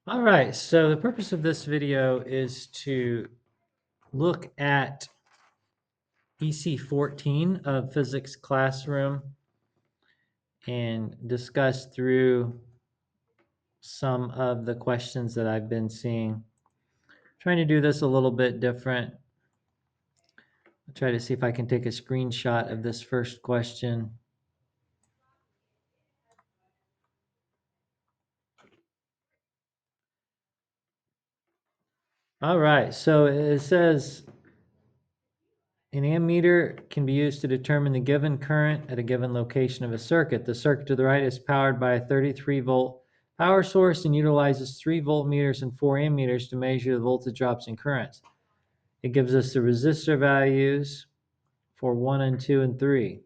All right, so the purpose of this video is to look at EC14 of Physics Classroom and discuss through some of the questions that I've been seeing. Trying to do this a little bit different. I'll try to see if I can take a screenshot of this first question. All right, so it says an ammeter can be used to determine the given current at a given location of a circuit. The circuit to the right is powered by a 33-volt power source and utilizes 3 voltmeters and 4 ammeters to measure the voltage drops and currents. It gives us the resistor values for 1 and 2 and 3.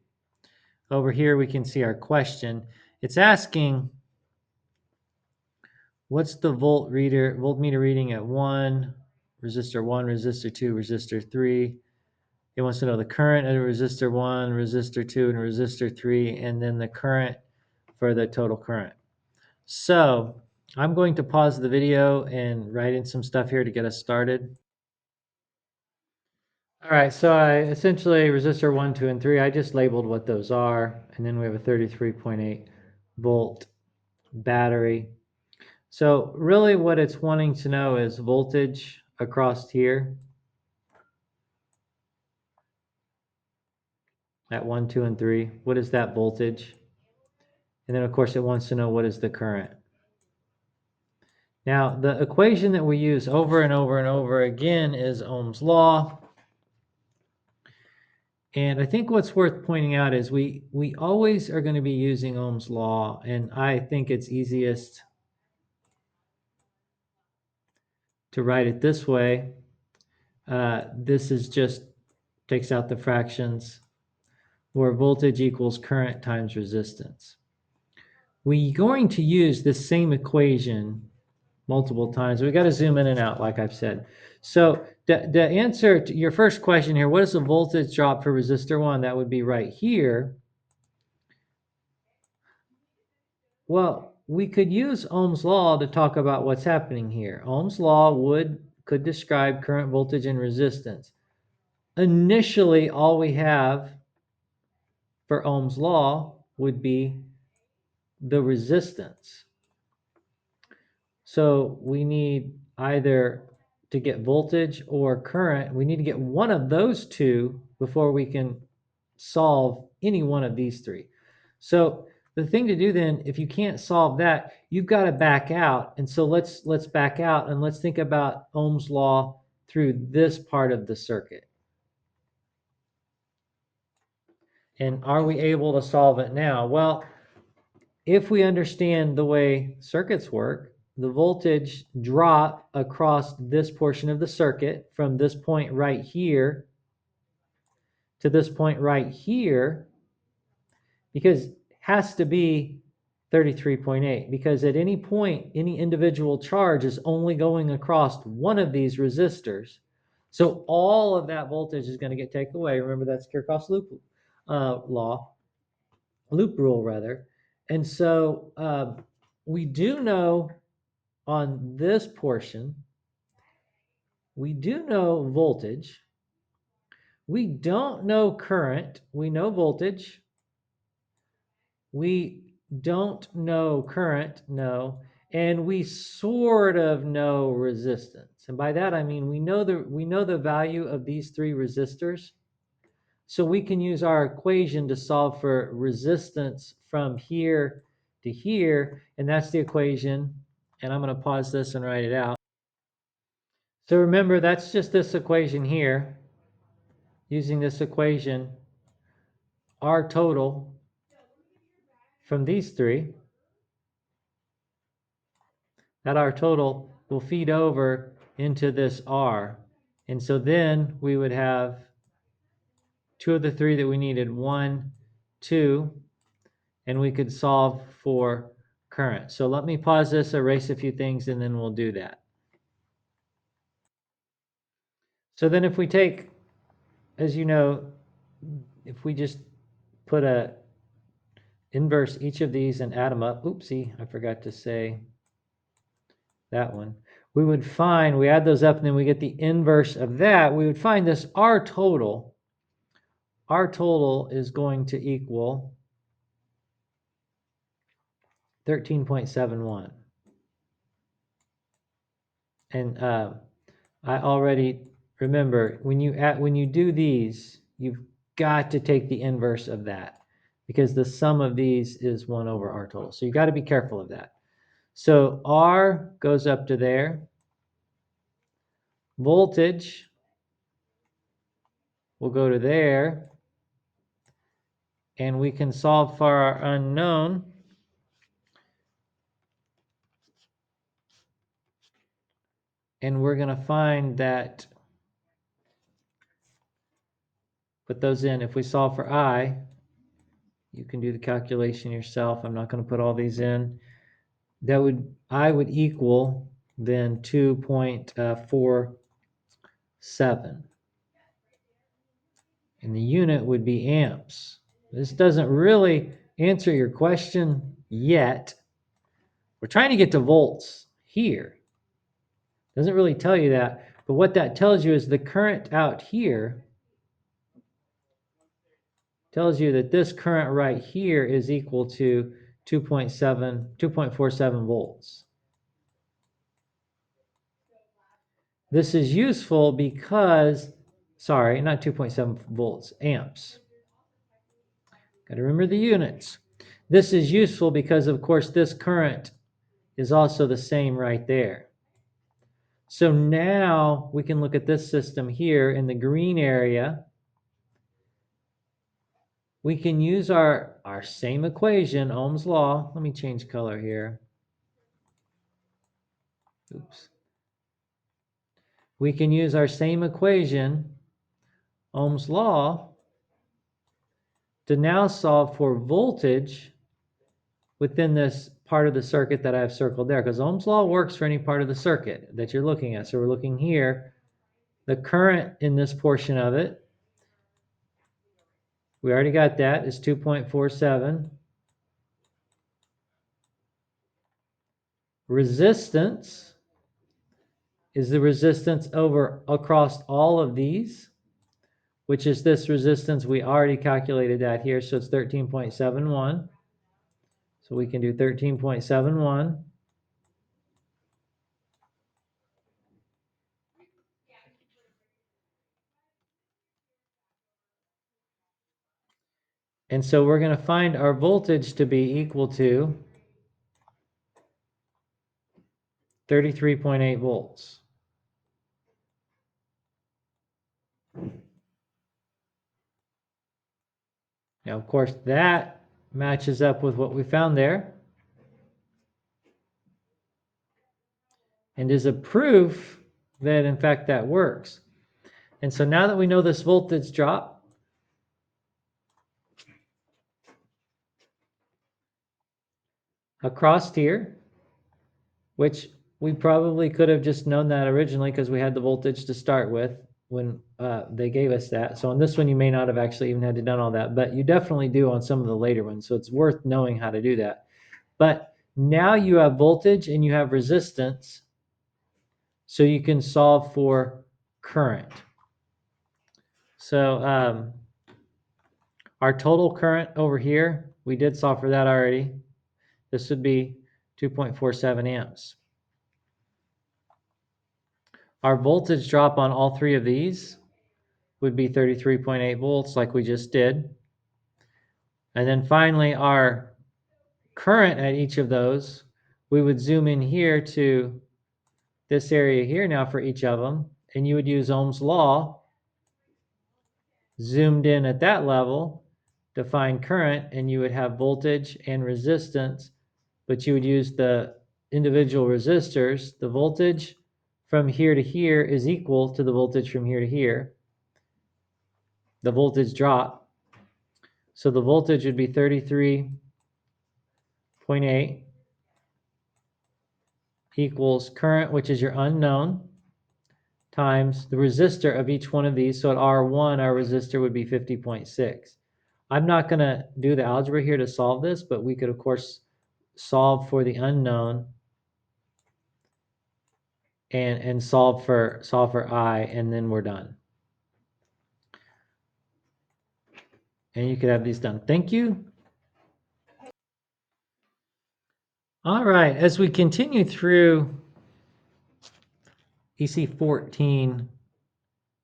Over here we can see our question. It's asking what's the voltmeter reading at 1, resistor 2, resistor 3. It wants to know the current at resistor 1, resistor 2, and resistor 3, and then the current for the total current. So I'm going to pause the video and write in some stuff here to get us started. All right, so I essentially resistor 1, 2, and 3, I just labeled what those are, and then we have a 33.8 volt battery. So really what it's wanting to know is voltage across here at 1, 2, and 3. What is that voltage? And then of course it wants to know what is the current. Now the equation that we use over and over and over again is Ohm's law. And I think what's worth pointing out is we always are going to be using Ohm's law, and I think it's easiest to write it this way. This is just takes out the fractions where voltage equals current times resistance. We're going to use this same equation multiple times. We got to zoom in and out, like I've said. So the answer to your first question here, what is the voltage drop for resistor 1? That would be right here. Well, we could use Ohm's law to talk about what's happening here. Ohm's law could describe current, voltage, and resistance. Initially, all we have for Ohm's law would be the resistance. So we need either to get voltage or current. We need to get one of those two before we can solve any one of these three. So the thing to do then, if you can't solve that, you've got to back out. And so let's back out and let's think about Ohm's law through this part of the circuit. And are we able to solve it now? Well, if we understand the way circuits work, the voltage drop across this portion of the circuit from this point right here to this point right here, because it has to be 33.8, because at any point, any individual charge is only going across one of these resistors. So all of that voltage is going to get taken away. Remember, that's Kirchhoff's loop rule rather. And so we do know on this portion, we do know voltage. We don't know current. We know voltage. We don't know current, no. And we sort of know resistance. And by that I mean we know the value of these three resistors. So we can use our equation to solve for resistance from here to here, and that's the equation. And I'm going to pause this and write it out. So remember, that's just this equation here. Using this equation, our total from these three, that our total will feed over into this R. And so then we would have two of the three that we needed, 1, 2, and we could solve for current. So let me pause this, erase a few things, and then we'll do that. So then if we take, as you know, if we just put a inverse each of these and add them up, oopsie, I forgot to say that one, we would find, we add those up and then we get the inverse of that, we would find this R total. R total is going to equal 13.71. And I already remember when you do these, you've got to take the inverse of that because the sum of these is 1 over R total. So you got to be careful of that. So R goes up to there. Voltage will go to there. And we can solve for our unknown. And we're going to find that, put those in. If we solve for I, you can do the calculation yourself. I'm not going to put all these in. That would, I would equal then 2.47. And the unit would be amps. This doesn't really answer your question yet. We're trying to get to volts here. Doesn't really tell you that. But what that tells you is the current out here tells you that this current right here is equal to 2.47 volts. This is useful because, sorry, not 2.7 volts, amps. Got to remember the units. This is useful because, of course, this current is also the same right there. So now we can look at this system here in the green area. We can use our same equation, Ohm's law. Let me change color here. Oops. We can use our same equation, Ohm's law, to now solve for voltage within this part of the circuit that I've circled there, because Ohm's law works for any part of the circuit that you're looking at. So we're looking here, the current in this portion of it, we already got that, is 2.47. Resistance is the resistance over across all of these, which is this resistance. We already calculated that here, so it's 13.71. So we can do 13.71. And so we're going to find our voltage to be equal to 33.8 volts. Now, of course, that matches up with what we found there and is a proof that, in fact, that works. And so now that we know this voltage drop, across here, which we probably could have just known that originally because we had the voltage to start with when they gave us that. So on this one, you may not have actually even had to done all that, but you definitely do on some of the later ones. So it's worth knowing how to do that. But now you have voltage and you have resistance, so you can solve for current. So our total current over here, we did solve for that already. This would be 2.47 amps. Our voltage drop on all three of these would be 33.8 volts like we just did. And then finally our current at each of those, we would zoom in here to this area here now for each of them, and you would use Ohm's law zoomed in at that level to find current, and you would have voltage and resistance, but you would use the individual resistors. The voltage from here to here is equal to the voltage from here to here, the voltage drop. So the voltage would be 33.8 equals current, which is your unknown, times the resistor of each one of these. So at R1, our resistor would be 50.6. I'm not going to do the algebra here to solve this, but we could, of course, solve for the unknown and solve for I, and then we're done. And you could have these done. Thank you. All right, as we continue through EC14,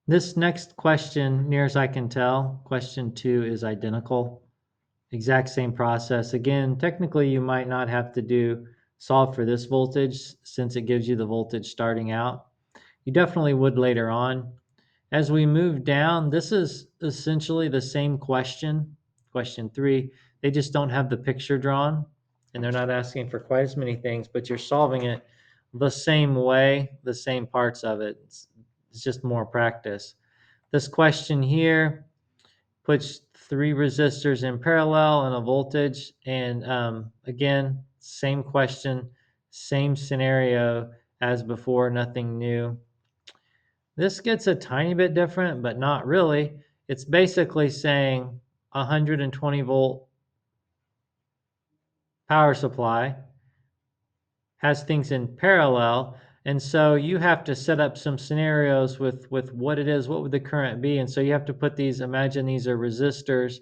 this next question, near as I can tell, question 2 is identical. Exact same process. Again, technically you might not have to solve for this voltage since it gives you the voltage starting out. You definitely would later on. As we move down, this is essentially the same question, question 3. They just don't have the picture drawn, and they're not asking for quite as many things, but you're solving it the same way, the same parts of it. It's just more practice. This question here puts 3 resistors in parallel and a voltage, and again, same question, same scenario as before, nothing new. This gets a tiny bit different, but not really. It's basically saying 120 volt power supply has things in parallel. And so you have to set up some scenarios with what it is, what would the current be? And so you have to put these, imagine these are resistors.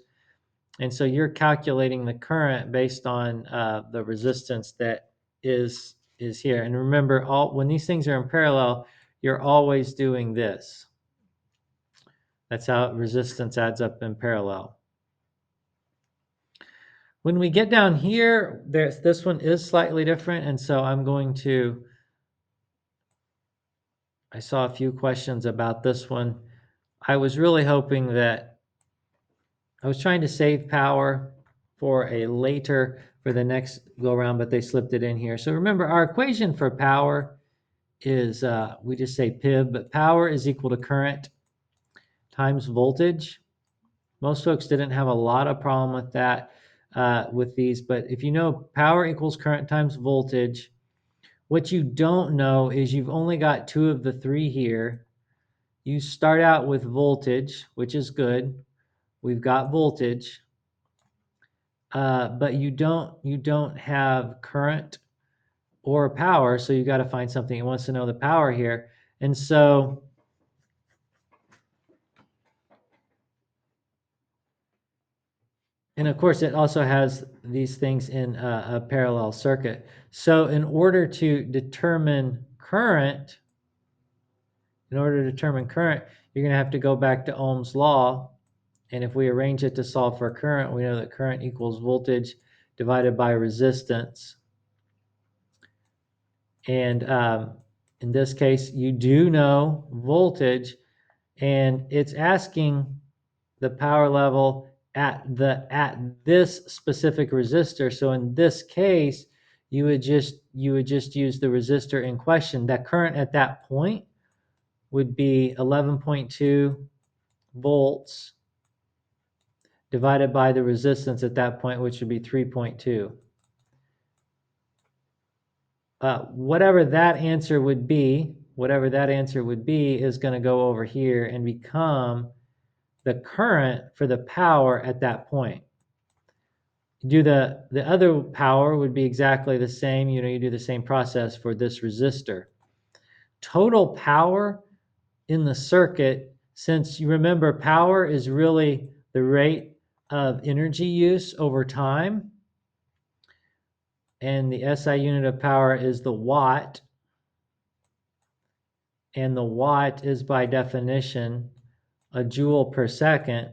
And so you're calculating the current based on the resistance that is here. And remember, when these things are in parallel, you're always doing this. That's how resistance adds up in parallel. When we get down here, this one is slightly different, and so I saw a few questions about this one. I was really hoping that I was trying to save power for the next go around, but they slipped it in here. So remember, our equation for power is, we just say PIV, but power is equal to current times voltage. Most folks didn't have a lot of problem with that, with these, but if you know power equals current times voltage, what you don't know is you've only got 2 of the 3 here. You start out with voltage, which is good. We've got voltage, but you don't have current or power, so you got to find something. It wants to know the power here, and so and of course, it also has these things in a parallel circuit. So in order to determine current, you're going to have to go back to Ohm's law. And if we arrange it to solve for current, we know that current equals voltage divided by resistance. And in this case, you do know voltage, and it's asking the power level at this specific resistor. So in this case, you would just use the resistor in question. That current at that point would be 11.2 volts divided by the resistance at that point, which would be 3.2. Whatever that answer would be is going to go over here and become the current for the power at that point. The other power would be exactly the same. You do the same process for this resistor. Total power in the circuit, since you remember power is really the rate of energy use over time, and the SI unit of power is the watt, and the watt is by definition a joule per second.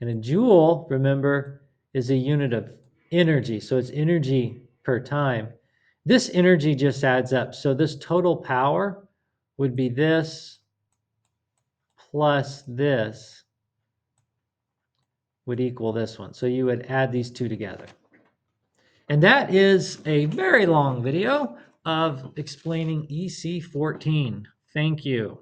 And a joule, remember, is a unit of energy. So it's energy per time. This energy just adds up. So this total power would be this plus this would equal this one. So you would add these two together. And that is a very long video of explaining EC14. Thank you.